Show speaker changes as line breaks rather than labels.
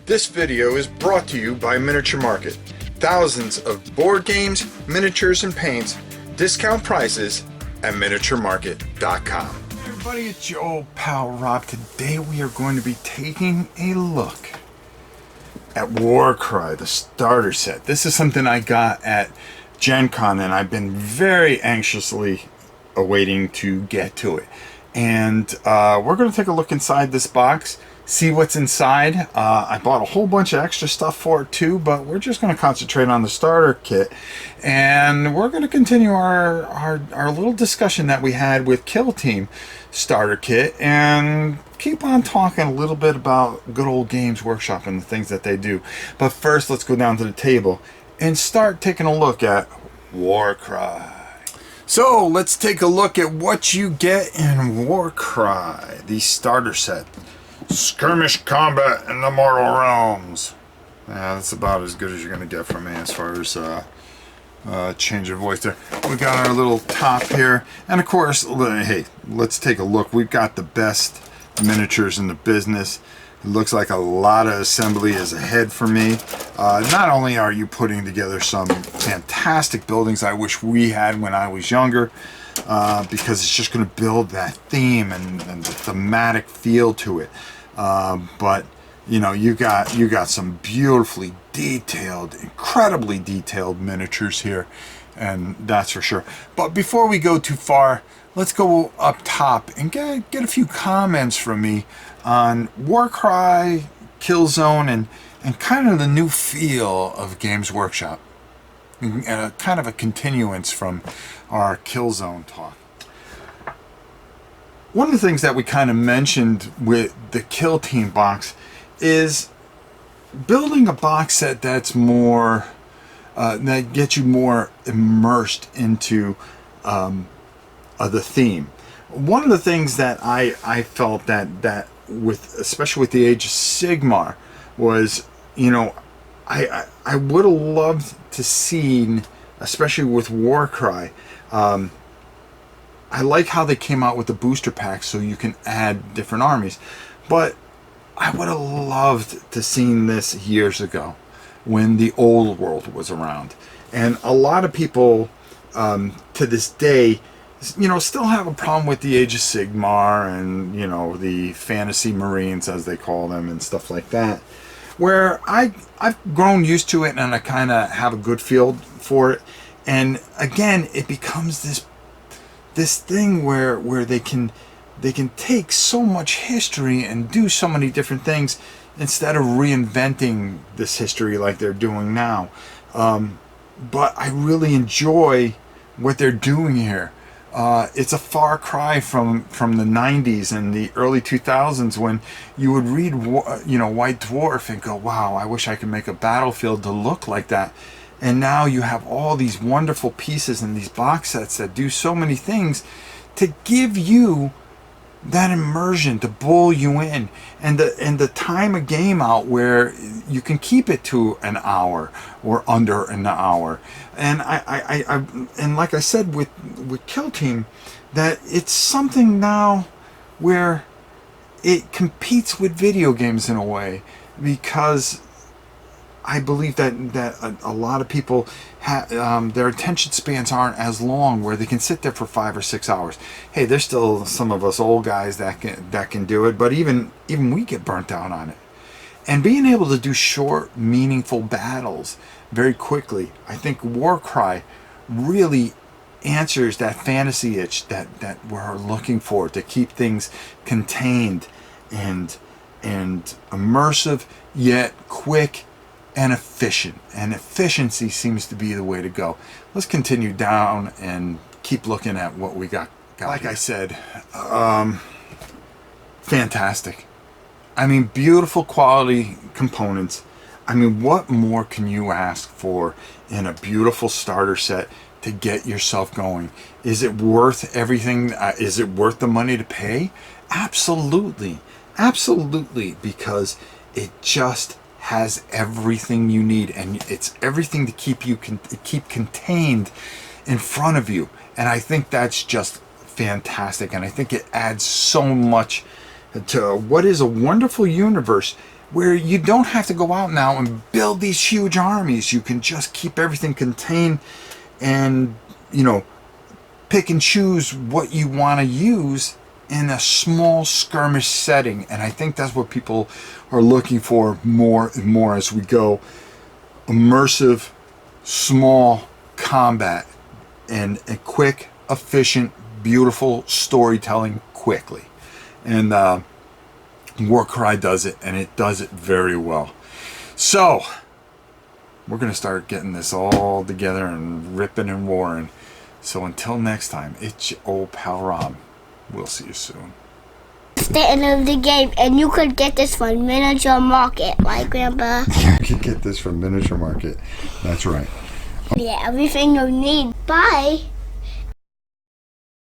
This video is brought to you by Miniature Market. Thousands of board games, miniatures, and paints, discount prices at miniaturemarket.com. Hey everybody, it's your old pal Rob. Today we are going to be taking a look at Warcry, the starter set. This is something I got at Gen Con, and I've been very anxiously awaiting to get to it. And we're going to take a look inside this box, see what's inside. I bought a whole bunch of extra stuff for it too, but we're just going to concentrate on the starter kit. And we're going to continue our little discussion that we had with Kill Team starter kit and keep on talking a little bit about good old Games Workshop and the things that they do. But first, let's go down to the table and start taking a look at Warcry. So let's take a look at what you get in Warcry, the starter set. Skirmish combat in the mortal realms. Yeah, that's about as good as you're going to get from me as far as change of voice there. We got our little top here, and of course, hey, let's take a look. We've got the best miniatures in the business. It looks like a lot of assembly is ahead for me. Not only are you putting together some fantastic buildings I wish we had when I was younger, because it's just going to build that theme and the thematic feel to it. But you know, you got some beautifully detailed, incredibly detailed miniatures here, and that's for sure. But before we go too far, let's go up top and get a few comments from me on Warcry, Killzone, and kind of the new feel of Games Workshop. Kind of a continuance from our Killzone talk. One of the things that we kind of mentioned with the Kill Team box is building a box set that's more, that gets you more immersed into the theme. One of the things that I felt that with, especially with the Age of Sigmar, was, you know, I would have loved to seen, especially with Warcry, I like how they came out with the booster packs so you can add different armies, but I would have loved to seen this years ago when the old world was around. And a lot of people to this day, you know, still have a problem with the Age of Sigmar and, you know, the fantasy marines as they call them and stuff like that, where I've grown used to it and I kind of have a good feel for it. And again, it becomes this thing where they can take so much history and do so many different things instead of reinventing this history like they're doing now. But I really enjoy what they're doing here. It's a far cry from the 90s and the early 2000s when you would read, you know, White Dwarf and go, wow, I wish I could make a battlefield to look like that. And now you have all these wonderful pieces in these box sets that do so many things to give you that immersion, to pull you in, and the time a game out where you can keep it to an hour or under an hour. And and like I said with Kill Team, that it's something now where it competes with video games in a way, because I believe that a lot of people their attention spans aren't as long, where they can sit there for 5 or 6 hours. Hey, there's still some of us old guys that can do it, but even we get burnt out on it. And being able to do short, meaningful battles very quickly, I think Warcry really answers that fantasy itch that we're looking for, to keep things contained and immersive, yet quick and efficient. And efficiency seems to be the way to go. Let's continue down and keep looking at what we got like here. I said, fantastic. I mean, beautiful quality components. I mean, what more can you ask for in a beautiful starter set to get yourself going? Is it worth everything? Is it worth the money to pay? Absolutely. Absolutely, because it just has everything you need, and it's everything to keep you keep contained in front of you. And I think that's just fantastic, and I think it adds so much to what is a wonderful universe where you don't have to go out now and build these huge armies. You can just keep everything contained and, pick and choose what you want to use in a small skirmish setting. And I think that's what people are looking for more and more as we go. Immersive, small combat and a quick, efficient, beautiful storytelling quickly. And Warcry does it, and it does it very well. So we're going to start getting this all together and ripping and roaring. So until next time, it's your old pal Rob. We'll see you soon.
The end of the game, and you could get this from Miniature Market, right, Grandpa?
You can get this from Miniature Market. That's right.
Yeah, everything you need. Bye.